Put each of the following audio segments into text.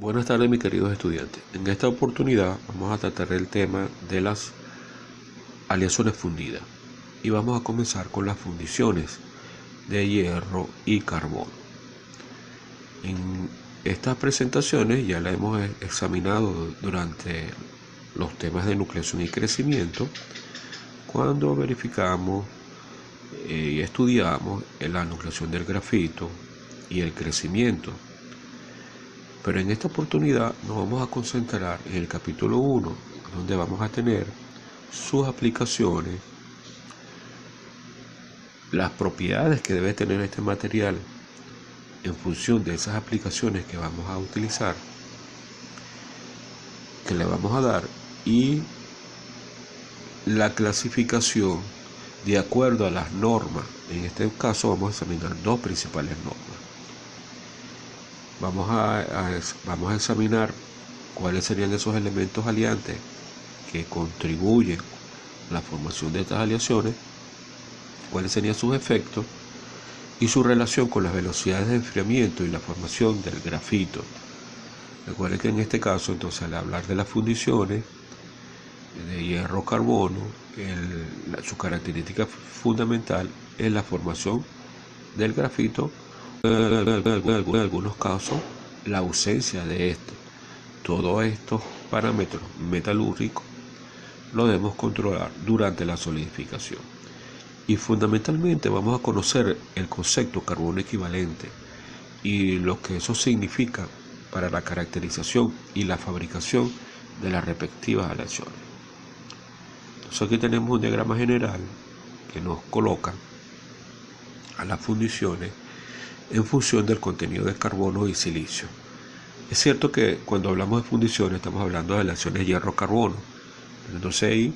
Buenas tardes, mis queridos estudiantes. En esta oportunidad vamos a tratar el tema de las aleaciones fundidas y vamos a comenzar con las fundiciones de hierro y carbono. En estas presentaciones ya la hemos examinado durante los temas de nucleación y crecimiento, cuando verificamos y estudiamos la nucleación del grafito y el crecimiento. Pero en esta oportunidad nos vamos a concentrar en el capítulo 1, donde vamos a tener sus aplicaciones, las propiedades que debe tener este material en función de esas aplicaciones que vamos a utilizar, que le vamos a dar, y la clasificación de acuerdo a las normas. En este caso vamos a examinar dos principales normas. Vamos a examinar cuáles serían esos elementos aliantes que contribuyen a la formación de estas aleaciones, cuáles serían sus efectos y su relación con las velocidades de enfriamiento y la formación del grafito. Recuerden que en este caso, entonces, al hablar de las fundiciones de hierro-carbono, su característica fundamental es la formación del grafito, en algunos casos la ausencia de este. Todos estos parámetros metalúrgicos lo debemos controlar durante la solidificación. Y fundamentalmente vamos a conocer el concepto carbono equivalente y lo que eso significa para la caracterización y la fabricación de las respectivas aleaciones. Entonces aquí tenemos un diagrama general que nos coloca a las fundiciones en función del contenido de carbono y silicio. Es cierto que cuando hablamos de fundiciones estamos hablando de aleaciones hierro-carbono. Entonces ahí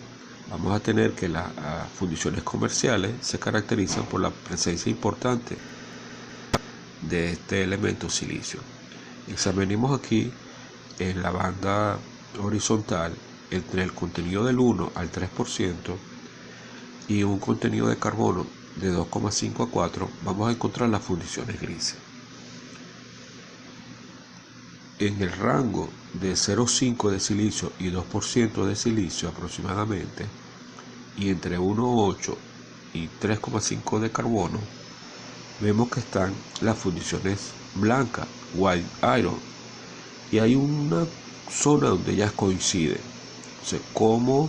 vamos a tener que las fundiciones comerciales se caracterizan por la presencia importante de este elemento silicio. Examinemos aquí en la banda horizontal entre el contenido del 1 al 3% y un contenido de carbono de 2,5 a 4, vamos a encontrar las fundiciones grises. En el rango de 0,5 de silicio y 2% de silicio aproximadamente, y entre 1,8 y 3,5 de carbono, vemos que están las fundiciones blancas, white iron, y hay una zona donde ellas coinciden. Entonces, como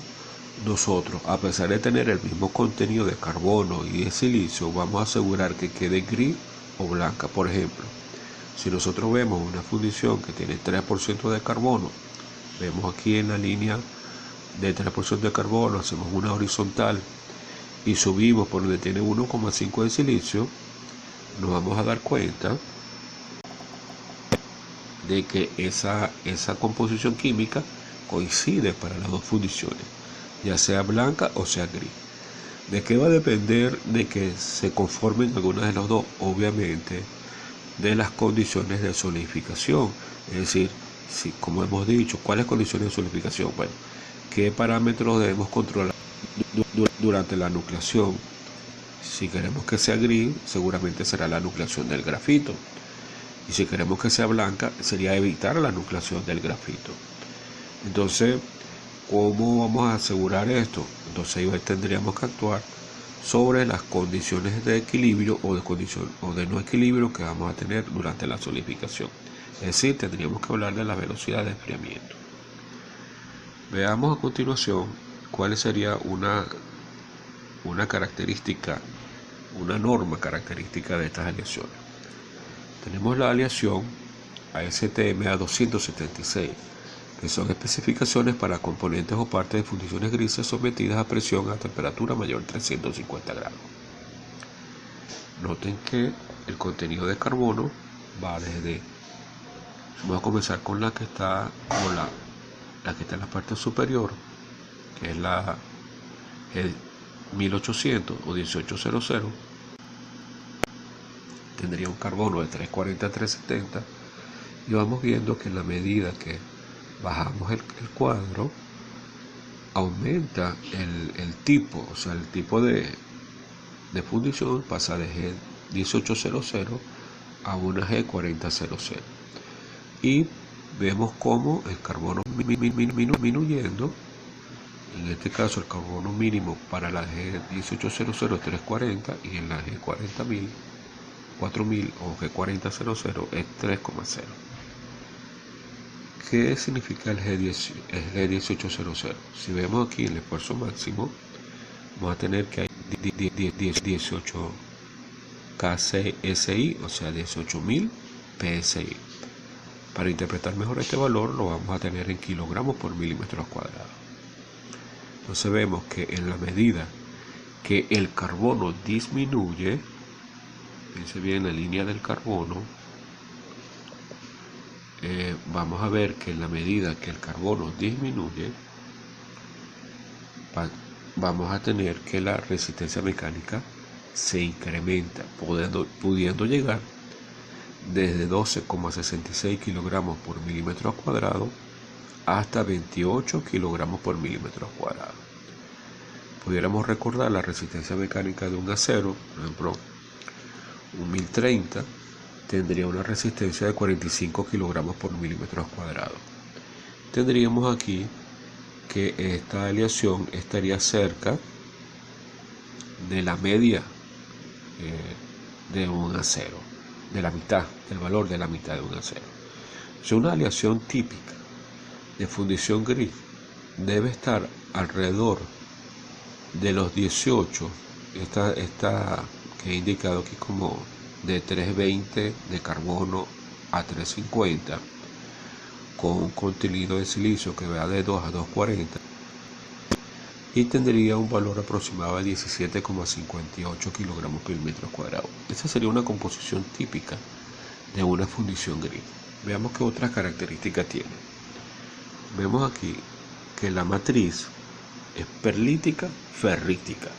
nosotros, a pesar de tener el mismo contenido de carbono y de silicio, vamos a asegurar que quede gris o blanca. Por ejemplo, si nosotros vemos una fundición que tiene 3% de carbono, vemos aquí en la línea de 3% de carbono, hacemos una horizontal y subimos por donde tiene 1,5 de silicio, nos vamos a dar cuenta de que esa composición química coincide para las dos fundiciones, ya sea blanca o sea gris. ¿De qué va a depender de que se conformen algunas de las dos? Obviamente de las condiciones de solidificación, es decir, como hemos dicho, ¿cuáles condiciones de solidificación? Bueno, ¿qué parámetros debemos controlar durante la nucleación? Si queremos que sea gris, seguramente será la nucleación del grafito, y si queremos que sea blanca, sería evitar la nucleación del grafito. Entonces, ¿cómo vamos a asegurar esto? Entonces tendríamos que actuar sobre las condiciones de equilibrio o de no equilibrio que vamos a tener durante la solidificación. Es decir, tendríamos que hablar de la velocidad de enfriamiento. Veamos a continuación cuál sería una característica, una norma característica de estas aleaciones. Tenemos la aleación ASTM A276, que son especificaciones para componentes o partes de fundiciones grises sometidas a presión a temperatura mayor de 350 grados. Noten que el contenido de carbono va desde, vamos a comenzar con la que está en la parte superior, que es la 1800 o 1800, tendría un carbono de 340 a 370, y vamos viendo que en la medida que bajamos el cuadro, aumenta el tipo, o sea, el tipo de fundición pasa de G1800 a una G4000. Y vemos cómo el carbono disminuyendo. En este caso el carbono mínimo para la G1800 es 340 y en la G40.000, 4000 o G4000 es 3,0. ¿Qué significa el G1800? Si vemos aquí el esfuerzo máximo, vamos a tener que hay 18 KCSI, o sea 18.000 PSI. Para interpretar mejor este valor lo vamos a tener en kilogramos por milímetros cuadrados. Entonces vemos que en la medida que el carbono disminuye, fíjense bien la línea del carbono, vamos a ver que en la medida que el carbono disminuye, vamos a tener que la resistencia mecánica se incrementa, pudiendo llegar desde 12,66 kilogramos por milímetro cuadrado hasta 28 kilogramos por milímetro cuadrado. Pudiéramos recordar la resistencia mecánica de un acero, por ejemplo, un 1030 tendría una resistencia de 45 kilogramos por milímetro cuadrado. Tendríamos aquí que esta aleación estaría cerca de la media de un acero, de la mitad, del valor de la mitad de un acero. Es una aleación típica de fundición gris, debe estar alrededor de los 18, esta que he indicado aquí como de 320 de carbono a 350, con un contenido de silicio que va de 2 a 240, y tendría un valor aproximado de 17,58 kilogramos por metro cuadrado. Esa sería una composición típica de una fundición gris. Veamos qué otras características tiene. Vemos aquí que la matriz es perlítica ferrítica,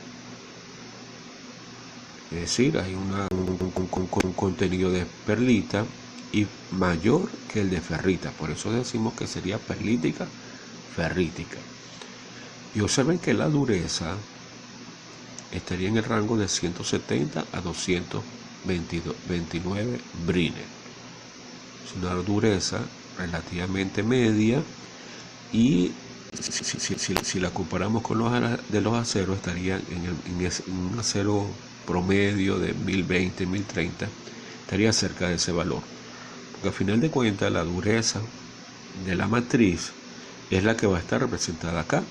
es decir, hay un contenido de perlita y mayor que el de ferrita, por eso decimos que sería perlítica ferrítica. Y observen que la dureza estaría en el rango de 170 a 229 brines. Es una dureza relativamente media, y si la comparamos con los de los aceros, estaría en un acero promedio de 1020, 1030, estaría cerca de ese valor. Porque al final de cuentas la dureza de la matriz es la que va a estar representada acá.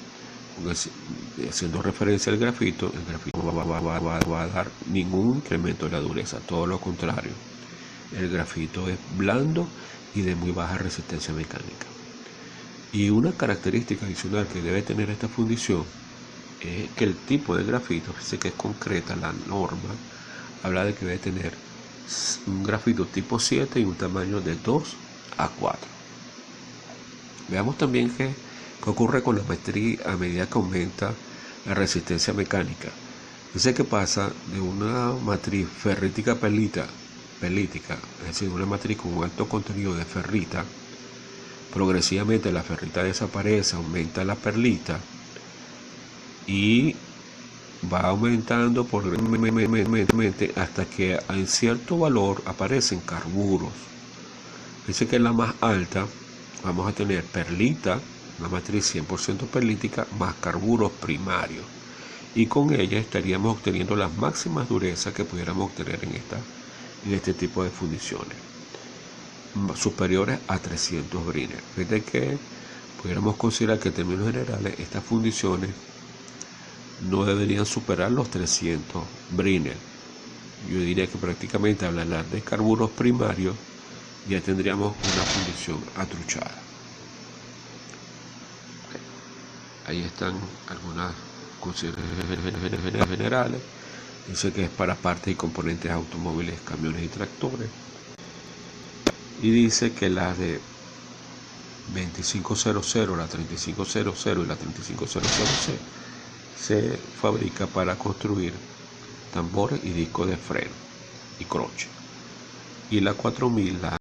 Porque haciendo referencia al grafito, el grafito va a dar ningún incremento de la dureza, todo lo contrario. El grafito es blando y de muy baja resistencia mecánica. Y una característica adicional que debe tener esta fundición es que el tipo de grafito, fíjense que es concreta, la norma habla de que debe tener un grafito tipo 7 y un tamaño de 2 a 4. Veamos también qué ocurre con la matriz a medida que aumenta la resistencia mecánica. Fíjense que pasa de una matriz ferrítica pelítica, es decir, una matriz con un alto contenido de ferrita. Progresivamente la ferrita desaparece, aumenta la perlita y va aumentando progresivamente hasta que en cierto valor aparecen carburos. Dice que en la más alta vamos a tener perlita, una matriz 100% perlítica, más carburos primarios, y con ella estaríamos obteniendo las máximas durezas que pudiéramos obtener en este tipo de fundiciones, superiores a 300 brines. Fíjate que pudiéramos considerar que en términos generales estas fundiciones no deberían superar los 300 brines. Yo diría que prácticamente al hablar de carburos primarios ya tendríamos una fundición atruchada. Ahí están algunas consideraciones generales. Dice que es para partes y componentes de automóviles, camiones y tractores. Y dice que las de 2500, la 3500 y la 3500C se fabrica para construir tambores y discos de freno y croche. Y la 4000, la